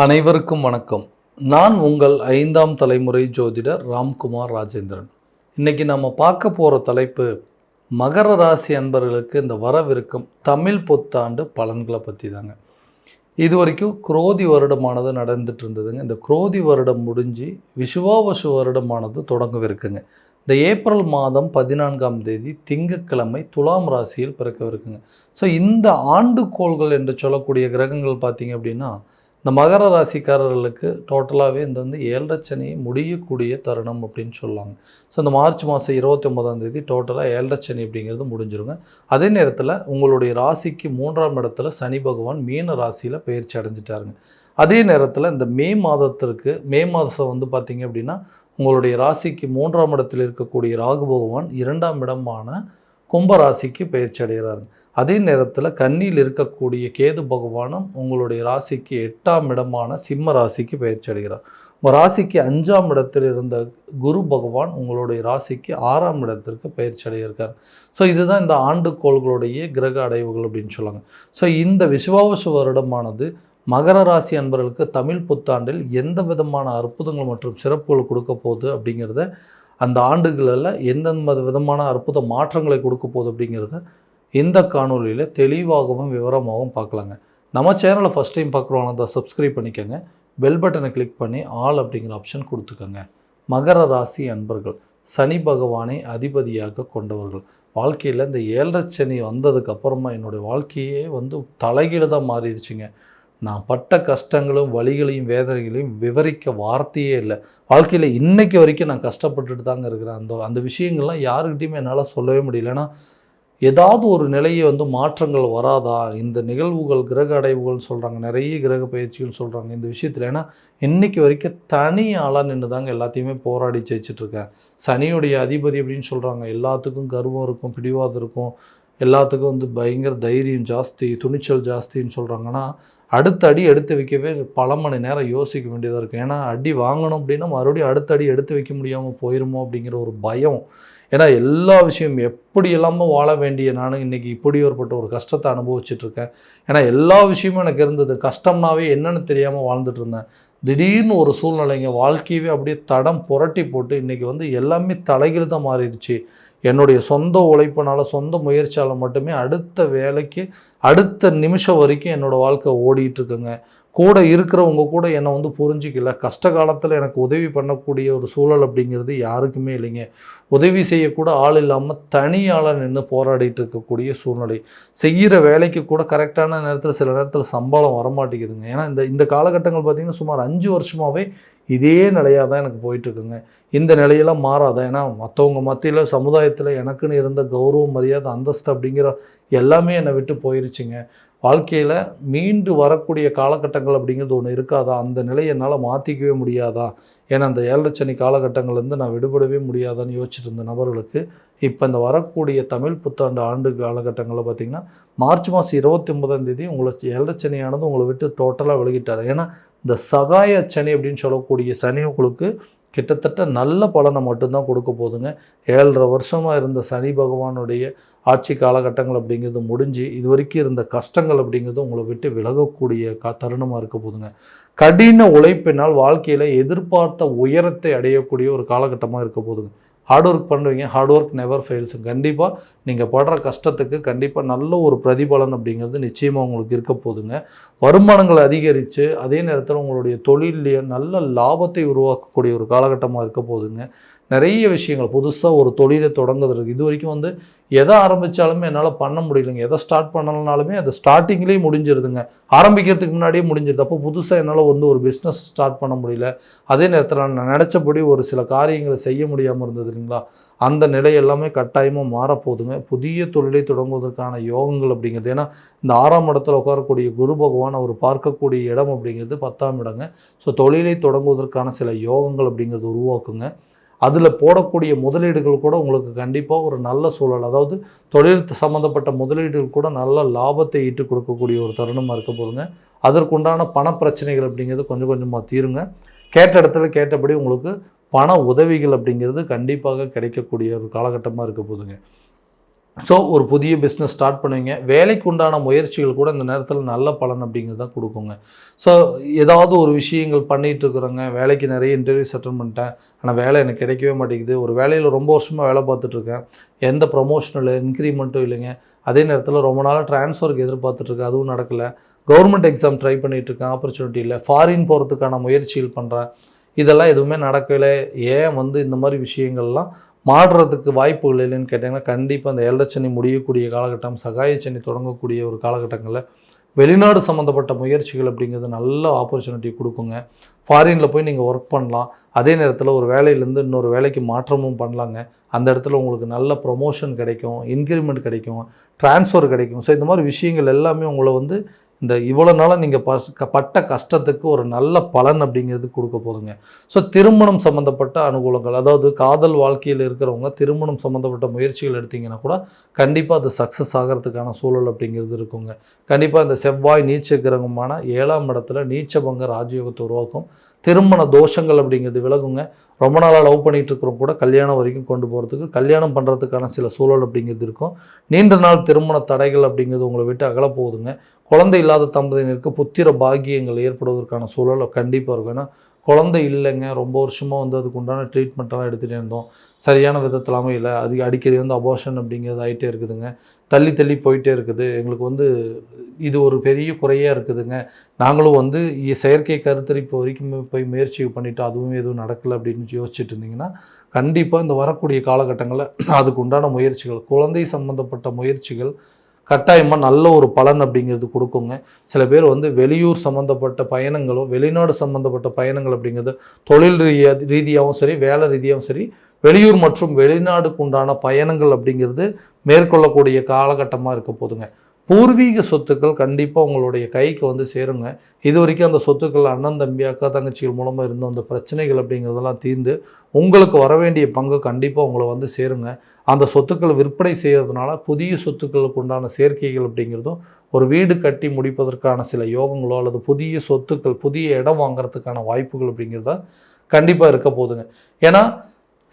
அனைவருக்கும் வணக்கம். நான் உங்கள் 5ஆம் தலைமுறை ஜோதிடர் ராம்குமார் ராஜேந்திரன். இன்றைக்கி நம்ம பார்க்க போகிற தலைப்பு மகர ராசி அன்பர்களுக்கு இந்த வரவிருக்கும் தமிழ் புத்தாண்டு பலன்களை பற்றி தாங்க. இது வரைக்கும் குரோதி வருடமானது நடந்துட்டு இருந்ததுங்க. இந்த குரோதி வருடம் முடிஞ்சு விஷுவாவசு வருடமானது தொடங்கவிருக்குங்க. இந்த ஏப்ரல் மாதம் 14ஆம் தேதி திங்கட்கிழமை துலாம் ராசியில் பிறக்கவிருக்குங்க. ஸோ இந்த ஆண்டுகோள்கள் என்று சொல்லக்கூடிய கிரகங்கள் பார்த்திங்க அப்படின்னா இந்த மகர ராசிக்காரர்களுக்கு டோட்டலாகவே இந்த 7 சனி முடியக்கூடிய தருணம் அப்படின்னு சொல்லுவாங்க. ஸோ இந்த மார்ச் மாதம் 29ஆம் தேதி டோட்டலாக 7 சனி அப்படிங்கிறது முடிஞ்சிருங்க. அதே நேரத்தில் உங்களுடைய ராசிக்கு 3ஆம் இடத்துல சனி பகவான் மீன ராசியில் பயிற்சி அடைஞ்சிட்டாருங்க. அதே நேரத்தில் இந்த மே மாதம் பார்த்திங்க அப்படின்னா உங்களுடைய ராசிக்கு 3ஆம் இடத்தில் இருக்கக்கூடிய ராகு பகவான் 2ஆம் இடமான கும்பராசிக்கு பயிற்சி அடைகிறாருங்க. அதே நேரத்தில் கன்னியில் இருக்கக்கூடிய கேது பகவானும் உங்களுடைய ராசிக்கு 8ஆம் இடமான சிம்ம ராசிக்கு பயிற்சி அடைகிறார். உங்கள் ராசிக்கு 5ஆம் இடத்தில் இருந்த குரு பகவான் உங்களுடைய ராசிக்கு 6ஆம் இடத்திற்கு பயிற்சி அடைகிறார். ஸோ இதுதான் இந்த ஆண்டுகோள்களுடைய கிரக அடைவுகள் அப்படின்னு சொல்லுவாங்க. ஸோ இந்த விசுவாவசு வருடமானது மகர ராசி அன்பர்களுக்கு தமிழ் புத்தாண்டில் எந்த விதமான அற்புதங்கள் மற்றும் சிறப்புகள் கொடுக்க போகுது அப்படிங்கிறத, அந்த ஆண்டுகளில் எந்தெந்த விதமான அற்புத மாற்றங்களை கொடுக்க போகுது அப்படிங்கிறத இந்த காணொலியில் தெளிவாகவும் விவரமாகவும் பார்க்கலாங்க. நம்ம சேனலை ஃபஸ்ட் டைம் பார்க்குறவங்க தான் சப்ஸ்கிரைப் பண்ணிக்கோங்க. பெல் பட்டனை கிளிக் பண்ணி ஆல் அப்படிங்கிற ஆப்ஷன் கொடுத்துக்கோங்க. மகர ராசி அன்பர்கள் சனி பகவானை அதிபதியாக கொண்டவர்கள். வாழ்க்கையில் இந்த 7 சனி வந்ததுக்கப்புறமா என்னுடைய வாழ்க்கையே தலைகீழாக மாறிடுச்சுங்க. நான் பட்ட கஷ்டங்களும் வலிகளையும் வேதனைகளையும் விவரிக்க வார்த்தையே இல்லை. வாழ்க்கையில் இன்றைக்கி வரைக்கும் நான் கஷ்டப்பட்டுட்டு தாங்க இருக்கிறேன். அந்த விஷயங்கள்லாம் யாருக்கிட்டையுமே என்னால் சொல்லவே முடியல. ஏன்னா ஏதாவது ஒரு நிலையை மாற்றங்கள் வராதா, இந்த நிகழ்வுகள் கிரக அடைவுகள் சொல்கிறாங்க, நிறைய கிரக பயிற்சிகள் சொல்கிறாங்க இந்த விஷயத்தில். ஏன்னா இன்றைக்கி வரைக்கும் தனி ஆளாக நின்று தாங்க எல்லாத்தையுமே போராடி ஜெயிச்சிட்ருக்கேன். சனியுடைய அதிபதி அப்படின்னு சொல்கிறாங்க. எல்லாத்துக்கும் கர்வம் இருக்கும், பிடிவாதம் இருக்கும், எல்லாத்துக்கும் பயங்கர தைரியம் ஜாஸ்தி, துணிச்சல் ஜாஸ்தின்னு சொல்கிறாங்கன்னா அடுத்த அடி எடுத்து வைக்கவே பல மணி நேரம் யோசிக்க வேண்டியதாக இருக்குது. ஏன்னா அடி வாங்கணும் அப்படின்னா மறுபடியும் அடுத்த அடி எடுத்து வைக்க முடியாமல் போயிருமோ அப்படிங்கிற ஒரு பயம். ஏன்னா எல்லா விஷயம் எப்படி இல்லாமல் வாழ வேண்டிய நான் இன்றைக்கி இப்படி ஒரு கஷ்டத்தை அனுபவிச்சுட்ருக்கேன். ஏன்னா எல்லா விஷயமும் எனக்கு இருந்தது. கஷ்டம்னாவே என்னென்னு தெரியாமல் வாழ்ந்துட்டு இருந்தேன். திடீர்னு ஒரு சூழ்நிலைங்க வாழ்க்கையவே அப்படியே தடம் புரட்டி போட்டு இன்றைக்கி எல்லாமே தலைகீழ் தான் மாறிடுச்சு. என்னுடைய சொந்த உழைப்பினால், சொந்த முயற்சியால் மட்டுமே அடுத்த வேலைக்கு அடுத்த நிமிஷம் வரைக்கும் என்னோடய வாழ்க்கை ஓடிட்டுருக்குங்க. கூட இருக்கிறவங்க கூட என்னை புரிஞ்சிக்கல. கஷ்ட காலத்தில் எனக்கு உதவி பண்ணக்கூடிய ஒரு சூழல் அப்படிங்கிறது யாருக்குமே இல்லைங்க. உதவி செய்யக்கூட ஆள் இல்லாமல் தனியால் நின்று போராடிட்டு இருக்கக்கூடிய சூழ்நிலை. செய்கிற வேலைக்கு கூட கரெக்டான நேரத்தில் சில நேரத்தில் சம்பளம் வரமாட்டேங்குதுங்க. ஏன்னா இந்த காலகட்டங்கள் பார்த்திங்கன்னா சுமார் 5 வருஷமாகவே இதே நிலையாக தான் எனக்கு போயிட்டுருக்குங்க. இந்த நிலையெல்லாம் மாறாதான். ஏன்னா மற்றவங்க மத்தியில் சமுதாயத்தில் எனக்குன்னு இருந்த கௌரவம், மரியாதை, அந்தஸ்து அப்படிங்கிற எல்லாமே என்னை விட்டு போயிருச்சுங்க. வாழ்க்கையில் மீண்டு வரக்கூடிய காலகட்டங்கள் அப்படிங்கிறது ஒன்று இருக்காதா, அந்த நிலையை என்னால் மாற்றிக்கவே முடியாதா, ஏன்னா அந்த 7 சனி காலகட்டங்கள்லேருந்து நான் விடுபடவே முடியாதான்னு யோசிச்சுட்டு இருந்த நபர்களுக்கு இப்போ இந்த வரக்கூடிய தமிழ் புத்தாண்டு ஆண்டு காலகட்டங்களில் பார்த்திங்கன்னா மார்ச் மாதம் 29ஆம் தேதி உங்களை 7 சனியானது உங்களை விட்டு டோட்டலாக விலகிட்டார். ஏன்னா இந்த சகாய சனி அப்படின்னு சொல்லக்கூடிய சனி உங்களுக்கு கிட்டத்தட்ட நல்ல பலனை மட்டும்தான் கொடுக்க போதுங்க. 7.5 வருஷமாக இருந்த சனி பகவானுடைய ஆட்சி காலகட்டங்கள் அப்படிங்கிறது முடிஞ்சு இது வரைக்கும் இருந்த கஷ்டங்கள் அப்படிங்கிறது உங்களை விட்டு விலகக்கூடிய தருணமாக இருக்க போதுங்க. கடின உழைப்பினால் வாழ்க்கையில் எதிர்பார்த்த உயரத்தை அடையக்கூடிய ஒரு காலகட்டமாக இருக்க போதுங்க. ஹார்ட் ஒர்க் பண்ணுவீங்க. Hard work never fails. கண்டிப்பாக நீங்கள் படுற கஷ்டத்துக்கு கண்டிப்பாக நல்ல ஒரு பிரதிபலன் அப்படிங்கிறது நிச்சயமாக உங்களுக்கு இருக்க போதுங்க. வருமானங்களை அதிகரித்து அதே நேரத்தில் உங்களுடைய தொழிலையே நல்ல லாபத்தை உருவாக்கக்கூடிய ஒரு காலகட்டமாக இருக்க போதுங்க. நிறைய விஷயங்கள் புதுசாக ஒரு தொழிலை தொடங்குறதுக்கு இது வரைக்கும் எதை ஆரம்பித்தாலுமே என்னால் பண்ண முடியலைங்க. எதை ஸ்டார்ட் பண்ணலனாலுமே அது ஸ்டார்டிங்லேயே முடிஞ்சிருதுங்க. ஆரம்பிக்கிறதுக்கு முன்னாடியே முடிஞ்சிருது. அப்போ புதுசாக என்னால் ஒரு பிஸ்னஸ் ஸ்டார்ட் பண்ண முடியல. அதே நேரத்தில் நான் நினச்சபடி ஒரு சில காரியங்களை செய்ய முடியாமல் இருந்தது இல்லைங்களா, அந்த நிலை எல்லாமே கட்டாயமாக மாறப்போகுதுங்க. புதிய தொழிலை தொடங்குவதற்கான யோகங்கள் அப்படிங்கிறது, ஏன்னா இந்த 6ஆம் இடத்துல உட்காரக்கூடிய குரு பகவான் அவர் பார்க்கக்கூடிய இடம் அப்படிங்கிறது 10ஆம் இடங்க. ஸோ தொழிலை தொடங்குவதற்கான சில யோகங்கள் அப்படிங்கிறது உருவாக்குங்க. அதில் போடக்கூடிய முதலீடுகள் கூட உங்களுக்கு கண்டிப்பாக ஒரு நல்ல சூழல், அதாவது தொழில் சம்மந்தப்பட்ட முதலீடுகள் கூட நல்ல லாபத்தை ஈட்டு கொடுக்கக்கூடிய ஒரு தருணமாக இருக்க போதுங்க. அதற்குண்டான பணப்பிரச்சனைகள் அப்படிங்கிறது கொஞ்சம் கொஞ்சமாக தீருங்க. கேட்ட இடத்துல கேட்டபடி உங்களுக்கு பண உதவிகள் அப்படிங்கிறது கண்டிப்பாக கிடைக்கக்கூடிய ஒரு காலகட்டமாக இருக்க போதுங்க. ஸோ ஒரு புதிய பிஸ்னஸ் ஸ்டார்ட் பண்ணுவீங்க. வேலைக்கு உண்டான முயற்சிகள் கூட இந்த நேரத்தில் நல்ல பலன் அப்படிங்கிறது தான் கொடுக்குங்க. ஸோ ஏதாவது ஒரு விஷயங்கள் பண்ணிகிட்டு இருக்கிறோங்க, வேலைக்கு நிறைய இன்டர்வியூஸ் அட்டெண்ட் பண்ணிட்டேன், ஆனால் வேலை எனக்கு கிடைக்கவே மாட்டேங்குது. ஒரு வேலையில் ரொம்ப வருஷமாக வேலை பார்த்துட்ருக்கேன், எந்த ப்ரமோஷனும் இல்லை, இன்க்ரிமெண்ட்டும் இல்லைங்க. அதே நேரத்தில் ரொம்ப நாளாக ட்ரான்ஸ்ஃபருக்கு எதிர்பார்த்துட்ருக்கேன், அதுவும் நடக்கலை. கவர்மெண்ட் எக்ஸாம் ட்ரை பண்ணிகிட்ருக்கேன், ஆப்பர்ச்சுனிட்டி இல்லை. ஃபாரின் போகிறதுக்கான முயற்சிகள் பண்ணுறேன், இதெல்லாம் எதுவுமே நடக்கலை. ஏன் இந்த மாதிரி விஷயங்கள்லாம் மாறுறதுக்கு வாய்ப்புகள் இல்லைன்னு கேட்டிங்கன்னா, கண்டிப்பாக அந்த ஏழரைச்சனி முடியக்கூடிய காலகட்டம், சகாயச்சனி தொடங்கக்கூடிய ஒரு காலகட்டங்களில் வெளிநாடு சம்மந்தப்பட்ட முயற்சிகள் அப்படிங்கிறது நல்ல ஆப்பர்ச்சுனிட்டி கொடுக்குங்க. ஃபாரினில் போய் நீங்கள் ஒர்க் பண்ணலாம். அதே நேரத்தில் ஒரு வேலையிலேருந்து இன்னொரு வேலைக்கு மாற்றமும் பண்ணலாங்க. அந்த இடத்துல உங்களுக்கு நல்ல ப்ரொமோஷன் கிடைக்கும், இன்க்ரிமெண்ட் கிடைக்கும், ட்ரான்ஸ்ஃபர் கிடைக்கும். ஸோ இந்த மாதிரி விஷயங்கள் எல்லாமே உங்களை இந்த இவ்வளோ நாளாக நீங்கள் பட்ட கஷ்டத்துக்கு ஒரு நல்ல பலன் அப்படிங்கிறது கொடுக்க போதுங்க. ஸோ திருமணம் சம்மந்தப்பட்ட அனுகூலங்கள், அதாவது காதல் வாழ்க்கையில் இருக்கிறவங்க திருமணம் சம்மந்தப்பட்ட முயற்சிகள் எடுத்திங்கன்னா கூட கண்டிப்பாக அது சக்ஸஸ் ஆகிறதுக்கான சூழல் அப்படிங்கிறது இருக்குங்க. கண்டிப்பாக இந்த செவ்வாய் நீச்ச கிரகமான 7ஆம் இடத்துல நீச்சபங்க ராஜயோகத்தை உருவாக்கும். திருமண தோஷங்கள் அப்படிங்கிறது விலகுங்க. ரொம்ப நாளாக லவ் பண்ணிகிட்டு இருக்கிறவங்க கூட கல்யாணம் வரைக்கும் கொண்டு போகிறதுக்கு, கல்யாணம் பண்ணுறதுக்கான சில சூழல் அப்படிங்கிறது இருக்கும். நீண்ட நாள் திருமண தடைகள் அப்படிங்கிறது உங்களை விட்டு அகலப்போகுதுங்க. குழந்தை இல்லாத தம்பதியினருக்கு புத்திர பாக்கியங்கள் ஏற்படுவதற்கான சூழல் கண்டிப்பாக இருக்கும். ஏன்னா குழந்தை இல்லைங்க, ரொம்ப வருஷமாக அதுக்கு உண்டான ட்ரீட்மெண்ட்டெல்லாம் எடுத்துகிட்டே இருந்தோம், சரியான விதத்தில் அமையல, அடிக்கடி அபார்ஷன் அப்படிங்கிறது ஆகிட்டே இருக்குதுங்க, தள்ளி தள்ளி போயிட்டே இருக்குது, எங்களுக்கு இது ஒரு பெரிய குறையாக இருக்குதுங்க, நாங்களும் செயற்கை கருத்தரிப்பு வரைக்கும் போய் முயற்சி பண்ணிவிட்டு அதுவும் எதுவும் நடக்கலை அப்படின்னு யோசிச்சுட்டு இருந்தீங்கன்னா, கண்டிப்பாக இந்த வரக்கூடிய காலகட்டங்களில் அதுக்கு உண்டான முயற்சிகள், குழந்தை சம்மந்தப்பட்ட முயற்சிகள் கட்டாயமாக நல்ல ஒரு பலன் அப்படிங்கிறது கொடுக்குங்க. சில பேர் வெளியூர் சம்மந்தப்பட்ட பயணங்களோ, வெளிநாடு சம்மந்தப்பட்ட பயணங்கள் அப்படிங்கிறது தொழில் ரீதியாகவும் சரி, வேலை ரீதியாகவும் சரி, வெளியூர் மற்றும் வெளிநாடுக்கு உண்டான பயணங்கள் அப்படிங்கிறது மேற்கொள்ளக்கூடிய காலகட்டமாக இருக்க போதுங்க. பூர்வீக சொத்துக்கள் கண்டிப்பாக உங்களுடைய கைக்கு சேருங்க. இது வரைக்கும் அந்த சொத்துக்கள் அண்ணன் தம்பி அக்கா தங்கச்சிகள் மூலமாக இருந்த அந்த பிரச்சனைகள் அப்படிங்கிறதெல்லாம் தீர்ந்து உங்களுக்கு வர வேண்டிய பங்கு கண்டிப்பாக உங்களை சேருங்க. அந்த சொத்துக்களை விற்பனை செய்கிறதுனால புதிய சொத்துக்களுக்கு உண்டான சேர்க்கைகள் அப்படிங்கிறதும், ஒரு வீடு கட்டி முடிப்பதற்கான சில யோகங்களோ அல்லது புதிய சொத்துக்கள், புதிய இடம் வாங்கிறதுக்கான வாய்ப்புகள் அப்படிங்கிறத கண்டிப்பாக இருக்க போதுங்க. ஏன்னா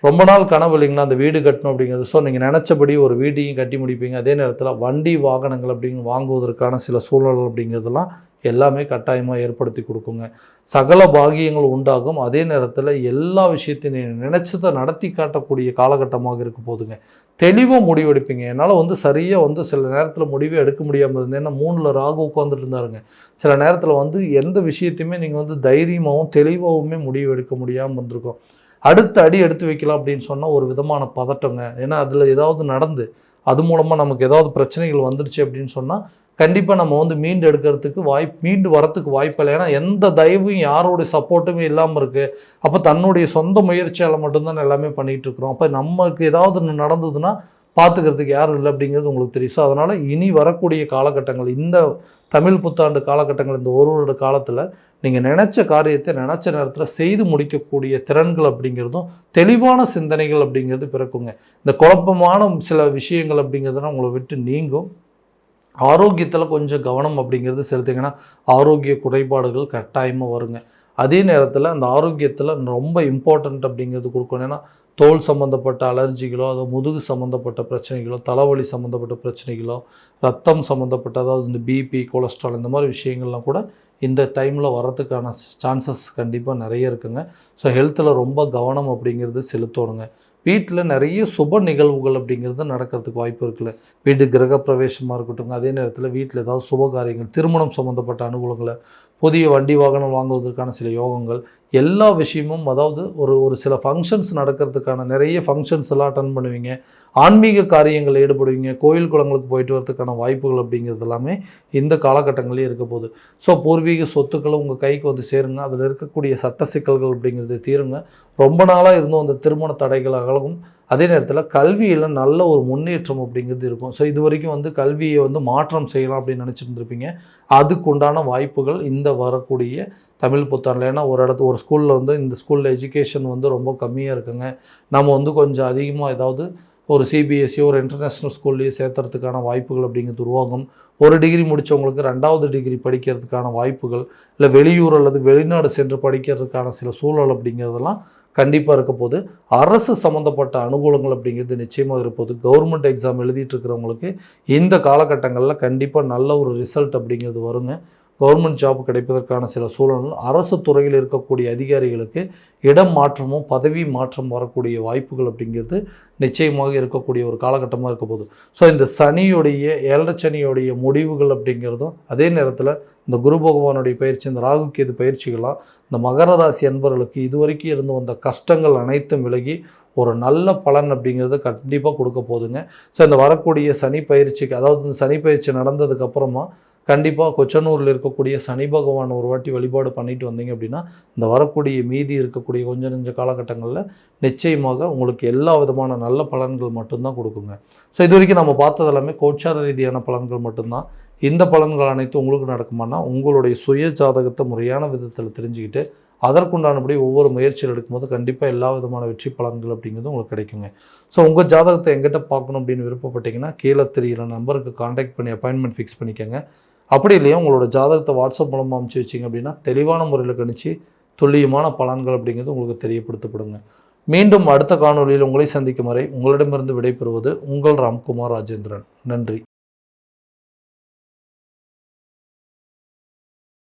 ரொம்ப நாள் கனவு இல்லைங்களா அந்த வீடு கட்டணும் அப்படிங்கிறது. ஸோ நீங்கள் நினச்சபடி ஒரு வீட்டையும் கட்டி முடிப்பீங்க. அதே நேரத்தில் வண்டி வாகனங்கள் அப்படின்னு வாங்குவதற்கான சில சூழல்கள் அப்படிங்கிறதெல்லாம் எல்லாமே கட்டாயமாக ஏற்படுத்தி கொடுக்குங்க. சகல பாகியங்கள் உண்டாகும். அதே நேரத்தில் எல்லா விஷயத்தையும் நீங்கள் நினச்சதை நடத்தி காட்டக்கூடிய காலகட்டமாக இருக்க போதுங்க. தெளிவாக முடிவெடுப்பீங்க. என்னால் சரியாக சில நேரத்தில் முடிவே எடுக்க முடியாமல் இருந்தது. ஏன்னா 3ல் ராகு உட்காந்துட்டு இருந்தாருங்க. சில நேரத்தில் எந்த விஷயத்தையுமே நீங்கள் தைரியமாகவும் தெளிவாகவுமே முடிவு எடுக்க முடியாமல் இருந்திருக்கும். அடுத்த அடி எடுத்து வைக்கலாம் அப்படின்னு சொன்னால் ஒரு விதமான பதட்டங்க. ஏன்னா அதில் ஏதாவது நடந்து அது மூலமாக நமக்கு ஏதாவது பிரச்சனைகள் வந்துடுச்சு அப்படின்னு சொன்னால் கண்டிப்பாக நம்ம மீண்டு எடுக்கிறதுக்கு மீண்டு வரத்துக்கு வாய்ப்பு இல்லை. ஏன்னா எந்த தயவும் யாரோடைய சப்போர்ட்டுமே இல்லாமல் இருக்குது. அப்போ தன்னுடைய சொந்த முயற்சியால் மட்டும்தான் எல்லாமே பண்ணிகிட்டு இருக்கிறோம். அப்போ நமக்கு ஏதாவது நடந்ததுன்னா பார்த்துக்கிறதுக்கு யாரும் இல்லை அப்படிங்கிறது உங்களுக்கு தெரியும். ஸோ அதனால் இனி வரக்கூடிய காலகட்டங்கள், இந்த தமிழ் புத்தாண்டு காலகட்டங்கள், இந்த ஒரு வருட காலத்தில் நீங்கள் நினச்ச காரியத்தை நினச்ச நேரத்தில் செய்து முடிக்கக்கூடிய திறன்கள் அப்படிங்கிறதும், தெளிவான சிந்தனைகள் அப்படிங்கிறது பிறக்குங்க. இந்த குழப்பமான சில விஷயங்கள் அப்படிங்கிறதுனா உங்களை விட்டு நீங்கும். ஆரோக்கியத்தில் கொஞ்சம் கவனம் அப்படிங்கிறது செலுத்திங்கன்னா ஆரோக்கிய குறைபாடுகள் கட்டாயமாக வருங்க. அதே நேரத்தில் அந்த ஆரோக்கியத்தில் ரொம்ப இம்பார்ட்டண்ட் அப்படிங்கிறது கொடுக்கணும். ஏன்னா தோல் சம்மந்தப்பட்ட அலர்ஜிகளோ, அதோ முதுகு சம்மந்தப்பட்ட பிரச்சனைகளோ, தலைவலி சம்மந்தப்பட்ட பிரச்சனைகளோ, ரத்தம் சம்மந்தப்பட்ட, அதாவது இந்த பிபி, கொலஸ்ட்ரால், இந்த மாதிரி விஷயங்கள்லாம் கூட இந்த டைமில் வர்றதுக்கான சான்சஸ் கண்டிப்பாக நிறைய இருக்குங்க. ஸோ ஹெல்த்தில் ரொம்ப கவனம் அப்படிங்கிறது செலுத்தணுங்க. வீட்டில் நிறைய சுப நிகழ்வுகள் அப்படிங்கிறது நடக்கிறதுக்கு வாய்ப்பு இருக்குல்ல. வீட்டு கிரக பிரவேசமாக இருக்கட்டும், அதே நேரத்தில் வீட்டில் ஏதாவது சுப காரியங்கள், திருமணம் சம்மந்தப்பட்ட அனுகூலங்களை, புதிய வண்டி வாகனம் வாங்குவதற்கான சில யோகங்கள், எல்லா விஷயமும், அதாவது ஒரு சில ஃபங்க்ஷன்ஸ் நடக்கிறதுக்கான நிறைய ஃபங்க்ஷன்ஸ் எல்லாம் அட்டன் பண்ணுவீங்க. ஆன்மீக காரியங்களில் ஈடுபடுவீங்க. கோயில் குளங்களுக்கு போயிட்டு வரதுக்கான வாய்ப்புகள் அப்படிங்கிறது எல்லாமே இந்த காலகட்டங்களே இருக்க போகுது. ஸோ பூர்வீக சொத்துக்களும் உங்கள் கைக்கு சேருங்க. அதில் இருக்கக்கூடிய சட்ட சிக்கல்கள் அப்படிங்கிறது தீருங்க. ரொம்ப நாளாக இருந்தும் அந்த திருமண தடைகள் அகலகும். அதே நேரத்தில் கல்வியில் நல்ல ஒரு முன்னேற்றம் அப்படிங்கிறது இருக்கும். ஸோ இது வரைக்கும் கல்வியை மாற்றம் செய்யலாம் அப்படின்னு நினச்சிட்டு இருந்திருப்பீங்க. அதுக்கு உண்டான வாய்ப்புகள் இந்த வரக்கூடிய தமிழ் புத்தாண்டில். ஏன்னா ஒரு ஸ்கூலில் இந்த ஸ்கூலில் எஜுகேஷன் ரொம்ப கம்மியாக இருக்குங்க, நம்ம கொஞ்சம் அதிகமாக ஏதாவது ஒரு சிபிஎஸ்சி ஒரு இன்டர்நேஷ்னல் ஸ்கூல்லையே சேர்த்துறதுக்கான வாய்ப்புகள் அப்படிங்கிறது உருவாகும். ஒரு டிகிரி முடித்தவங்களுக்கு 2வது டிகிரி படிக்கிறதுக்கான வாய்ப்புகள், இல்லை வெளியூர் அல்லது வெளிநாடு சென்று படிக்கிறதுக்கான சில சூழல் அப்படிங்கிறதெல்லாம் கண்டிப்பாக இருக்க போது. அரசு சம்மந்தப்பட்ட அனுகூலங்கள் அப்படிங்கிறது நிச்சயமாக இருப்போது. கவர்மெண்ட் எக்ஸாம் எழுதிட்டு இருக்கிறவங்களுக்கு இந்த காலகட்டங்களில் கண்டிப்பாக நல்ல ஒரு ரிசல்ட் அப்படிங்கிறது வருங்க. கவர்மெண்ட் ஜாப் கிடைப்பதற்கான சில சூழல்கள், அரசு துறையில் இருக்கக்கூடிய அதிகாரிகளுக்கு இடம் மாற்றமும் பதவி மாற்றம் வரக்கூடிய வாய்ப்புகள் அப்படிங்கிறது நிச்சயமாக இருக்கக்கூடிய ஒரு காலகட்டமாக இருக்க போகுது. ஸோ இந்த சனியுடைய 7 சனியுடைய முடிவுகள் அப்படிங்கிறதும், அதே நேரத்தில் இந்த குரு பகவானுடைய பயிற்சி, இந்த ராகு கேது பயிற்சிகளாக இந்த மகர ராசி அன்பர்களுக்கு இதுவரைக்கும் இருந்து வந்த கஷ்டங்கள் அனைத்தும் விலகி ஒரு நல்ல பலன் அப்படிங்கிறது கண்டிப்பாக கொடுக்க போகுதுங்க. ஸோ இந்த வரக்கூடிய சனி பயிற்சிக்கு, அதாவது இந்த சனி பயிற்சி நடந்ததுக்கப்புறமா கண்டிப்பாக கொச்சனூரில் இருக்கக்கூடிய சனி பகவான் ஒரு வாட்டி வழிபாடு பண்ணிட்டு வந்தீங்க அப்படின்னா, இந்த வரக்கூடிய மீதி இருக்கக்கூடிய கொஞ்சம் நெஞ்ச காலகட்டங்களில் நிச்சயமாக உங்களுக்கு எல்லா விதமான நல்ல பலன்கள் மட்டும்தான் கொடுக்குங்க. ஸோ இது வரைக்கும் நம்ம பார்த்தது எல்லாமே கோச்சார ரீதியான பலன்கள் மட்டும்தான். இந்த பலன்கள் அனைத்தும் உங்களுக்கு நடக்குமானா, உங்களுடைய சுய ஜாதகத்தை முறையான விதத்தில் தெரிஞ்சுக்கிட்டு அதற்குண்டானபடி ஒவ்வொரு முயற்சிகள் எடுக்கும்போது கண்டிப்பாக எல்லா விதமான வெற்றி பலன்கள் அப்படிங்கிறது உங்களுக்கு கிடைக்குங்க. ஸோ உங்கள் ஜாதகத்தை எங்கிட்ட பார்க்கணும் அப்படின்னு விருப்பப்பட்டீங்கன்னா, கீழே தெரிகிற நம்பருக்கு காண்டாக்ட் பண்ணி அப்பாயின்மெண்ட் ஃபிக்ஸ் பண்ணிக்கோங்க. அப்படி இல்லையா உங்களோட ஜாதகத்தை வாட்ஸ்அப் மூலமாக அனுப்பிச்சி வச்சிங்க அப்படின்னா, தெளிவான முறையில் கணிச்சு துல்லியமான பலன்கள் அப்படிங்கிறது உங்களுக்கு தெரியப்படுத்தப்படுங்க. மீண்டும் அடுத்த காணொலியில் உங்களை சந்திக்கும் வரை உங்களிடமிருந்து விடைபெறுவது உங்கள் ராம்குமார் ராஜேந்திரன். நன்றி.